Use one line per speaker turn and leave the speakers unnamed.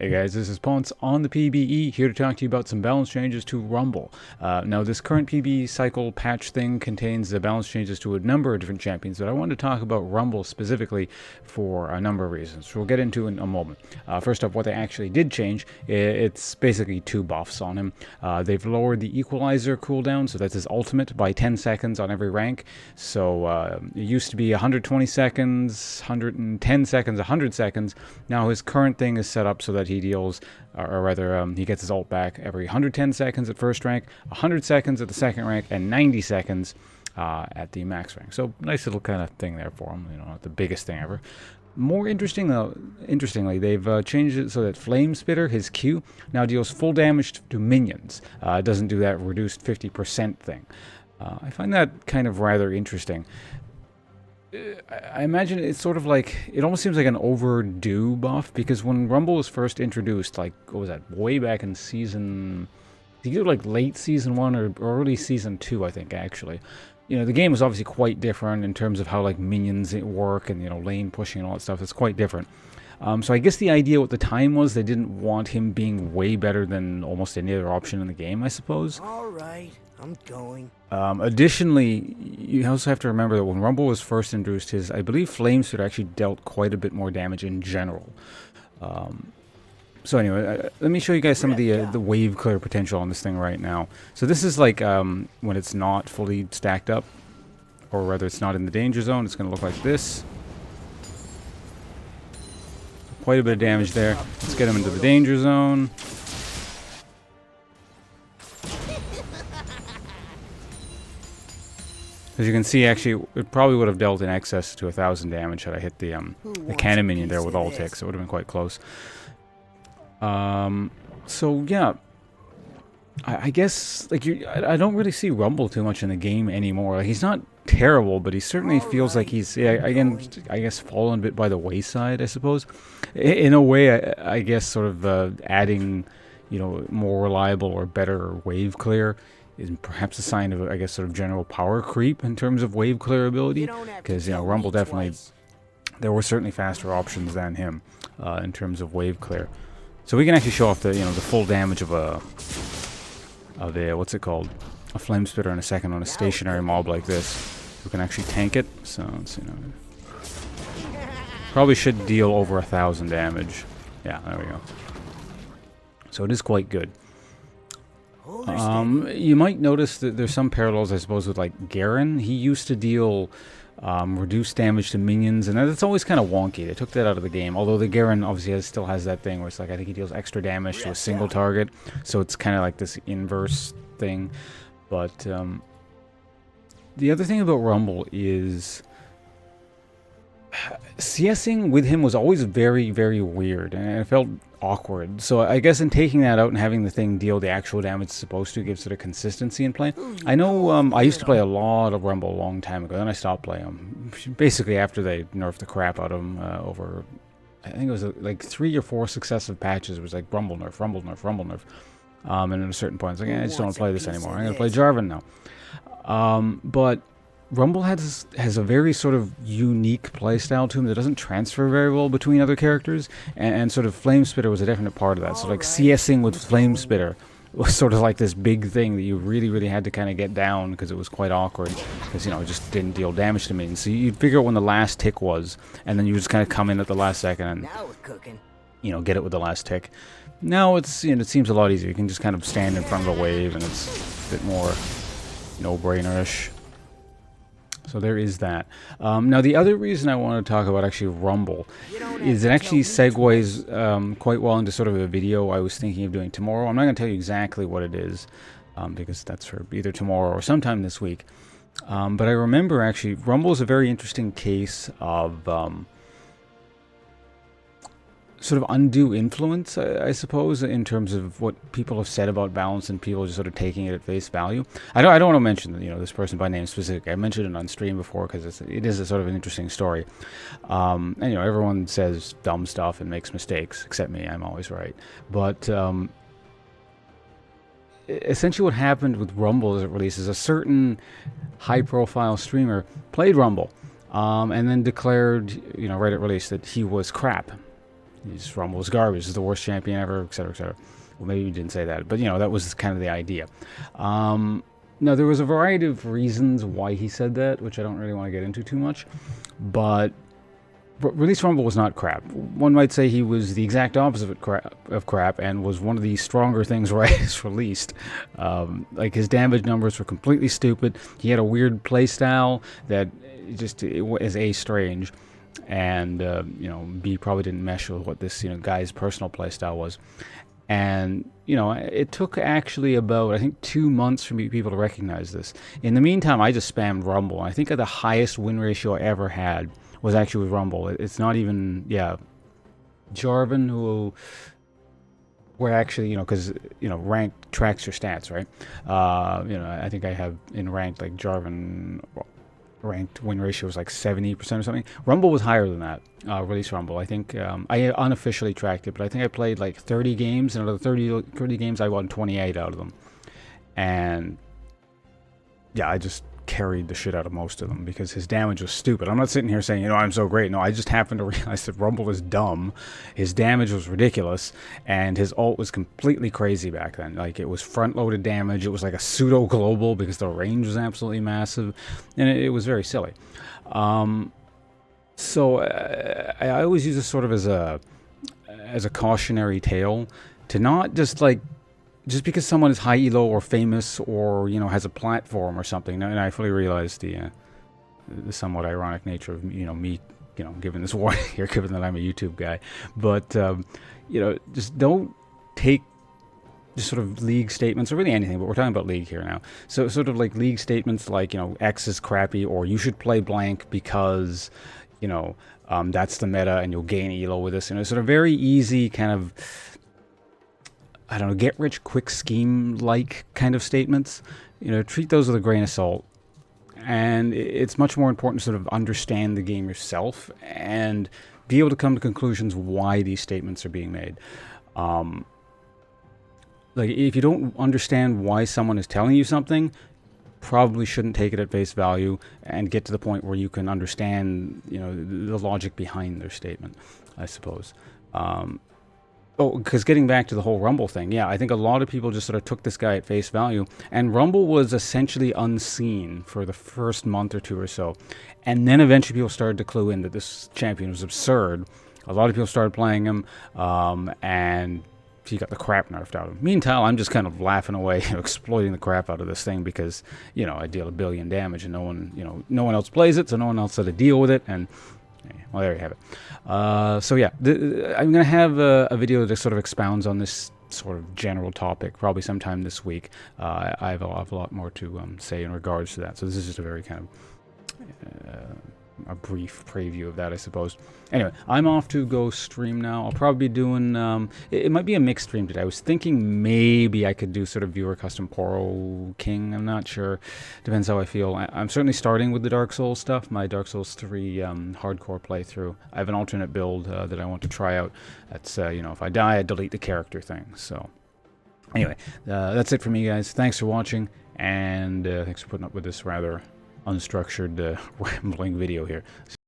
Hey guys, this is Ponce on the PBE, here to talk to you about some balance changes to Rumble. Now, this current PBE cycle patch thing contains the balance changes to a number of different champions, but I wanted to talk about Rumble specifically for a number of reasons, which we'll get into in a moment. First up, what they actually did change, it's basically two buffs on him. They've lowered the Equalizer cooldown, so that's his ultimate, by 10 seconds on every rank. So it used to be 120 seconds, 110 seconds, 100 seconds. Now his current thing is set up so that he deals, or rather, he gets his ult back every 110 seconds at first rank, 100 seconds at the second rank, and 90 seconds at the max rank. So nice little kind of thing there for him. You know, not the biggest thing ever. More interestingly, they've changed it so that Flame Spitter, his Q, now deals full damage to minions. It doesn't do that reduced 50% thing. I find that kind of rather interesting. I imagine it's sort of like, it almost seems like an overdue buff, because when Rumble was first introduced, like, what was that, way back in season, either like late season 1 or early season 2, I think, actually. You know, the game was obviously quite different in terms of how, like, minions work and, you know, lane pushing and all that stuff. It's quite different. So I guess the idea at the time was they didn't want him being way better than almost any other option in the game, I suppose.
All right, I'm going.
Additionally, you also have to remember that when Rumble was first introduced, I believe Flame Spitter actually dealt quite a bit more damage in general. So anyway, let me show you guys some of the wave clear potential on this thing right now. So this is like when it's not fully stacked up, or rather it's not in the danger zone. It's going to look like this. Quite a bit of damage there. Let's get him into the danger zone. As you can see, actually, it probably would have dealt in excess to 1,000 damage had I hit the cannon minion there with all ticks. So it would have been quite close. So yeah, I guess, like, I don't really see Rumble too much in the game anymore. Like, he's not terrible, but he certainly feels like he's, again, I guess, fallen a bit by the wayside, I suppose. In a way, I guess, sort of adding, you know, more reliable or better wave clear is perhaps a sign of, I guess, sort of general power creep in terms of wave clear ability. Because, you know, Rumble definitely, there were certainly faster options than him in terms of wave clear. So we can actually show off the, you know, the full damage of a what's it called, a Flame Spitter in a second on a stationary mob like this. We can actually tank it. So let's, you know, probably should deal over 1,000 damage. Yeah, there we go. So it is quite good. You might notice that there's some parallels, I suppose, with like Garen. He used to deal reduced damage to minions, and that's always kind of wonky. They took that out of the game, although the Garen obviously still has that thing where it's like, I think he deals extra damage to a single target, so it's kind of like this inverse thing. But the other thing about Rumble is CSing with him was always very, very weird, and it felt awkward. So I guess in taking that out and having the thing deal the actual damage it's supposed to gives sort of consistency in play. I know I used to play a lot of Rumble a long time ago, then I stopped playing him. Basically after they nerfed the crap out of him over, I think it was like 3 or 4 successive patches. It was like Rumble nerf, Rumble nerf, Rumble nerf. And at a certain point, it's like, I just don't want to play this anymore. I'm going to play Jarvan now. But Rumble has a very sort of unique playstyle to him that doesn't transfer very well between other characters, and sort of Flame Spitter was a definite part of that. So like CSing with Flame Spitter was sort of like this big thing that you really, really had to kind of get down, because it was quite awkward, because, you know, it just didn't deal damage to minions. So you'd figure out when the last tick was, and then you just kind of come in at the last second and, you know, get it with the last tick. Now it's, you know, it seems a lot easier. You can just kind of stand in front of a wave, and it's a bit more no-brainer-ish. So there is that. Now, the other reason I want to talk about actually Rumble is it actually segues quite well into sort of a video I was thinking of doing tomorrow. I'm not going to tell you exactly what it is, because that's for either tomorrow or sometime this week. But I remember actually Rumble is a very interesting case of sort of undue influence, I suppose, in terms of what people have said about balance and people just sort of taking it at face value. I don't want to mention, you know, this person by name specifically. I mentioned it on stream before because it is a sort of an interesting story. And, you know, everyone says dumb stuff and makes mistakes, except me. I'm always right. But essentially what happened with Rumble as it releases, a certain high-profile streamer played Rumble and then declared, you know, right at release that he was crap. Rumble was garbage. This is the worst champion ever, etc., etc. Well, maybe he didn't say that, but that was kind of the idea. Now, there was a variety of reasons why he said that, which I don't really want to get into too much, but Release Rumble was not crap. One might say he was the exact opposite of crap and was one of the stronger things Riot's released. Like, his damage numbers were completely stupid. He had a weird playstyle that it was A, strange, and B, probably didn't mesh with what this guy's personal playstyle was. And, it took actually about, I think, 2 months for people to recognize this. In the meantime, I just spammed Rumble. I think the highest win ratio I ever had was actually with Rumble. It's not even, Jarvan, who were actually, because, ranked tracks your stats, right? I think I have in ranked, like, Jarvan ranked win ratio was like 70% or something. Rumble was higher than that, Release Rumble. I think I unofficially tracked it, but I think I played like 30 games, and out of the 30 games, I won 28 out of them. And yeah, I just carried the shit out of most of them because his damage was stupid. I'm not sitting here saying, I'm so great. No, I just happened to realize that Rumble is dumb. His damage was ridiculous, and his ult was completely crazy back then. Like, it was front-loaded damage. It was like a pseudo-global because the range was absolutely massive, and it was very silly. So I always use this sort of as a cautionary tale to not just because someone is high elo or famous or has a platform or something. And I fully realize the somewhat ironic nature of me giving this warning here, given that I'm a YouTube guy. But just don't take just sort of league statements, or really anything, but we're talking about league here now. So sort of like league statements like X is crappy, or you should play blank because that's the meta and you'll gain elo with this. Sort of very easy kind of, I don't know, get-rich-quick scheme-like kind of statements. Treat those with a grain of salt. And it's much more important to sort of understand the game yourself and be able to come to conclusions why these statements are being made. Like, if you don't understand why someone is telling you something, probably shouldn't take it at face value and get to the point where you can understand, the logic behind their statement, I suppose. Because getting back to the whole Rumble thing, I think a lot of people just sort of took this guy at face value, and Rumble was essentially unseen for the first month or two or so, and then eventually people started to clue in that this champion was absurd. A lot of people started playing him, and he got the crap nerfed out of him. Meanwhile, I'm just kind of laughing away, exploiting the crap out of this thing because, I deal 1 billion damage, and no one else plays it, so no one else had to deal with it, and well, there you have it. So yeah, I'm going to have a video that sort of expounds on this sort of general topic, probably sometime this week. I have a lot more to say in regards to that. So this is just a very kind of a brief preview of that, I suppose. Anyway, I'm off to go stream now. I'll probably be doing, it might be a mixed stream today. I was thinking maybe I could do sort of viewer custom Poro King. I'm not sure. Depends how I feel. I'm certainly starting with the Dark Souls stuff, my Dark Souls 3 hardcore playthrough. I have an alternate build that I want to try out. That's, if I die, I delete the character thing. So anyway, that's it for me, guys. Thanks for watching, and thanks for putting up with this rather unstructured rambling video here.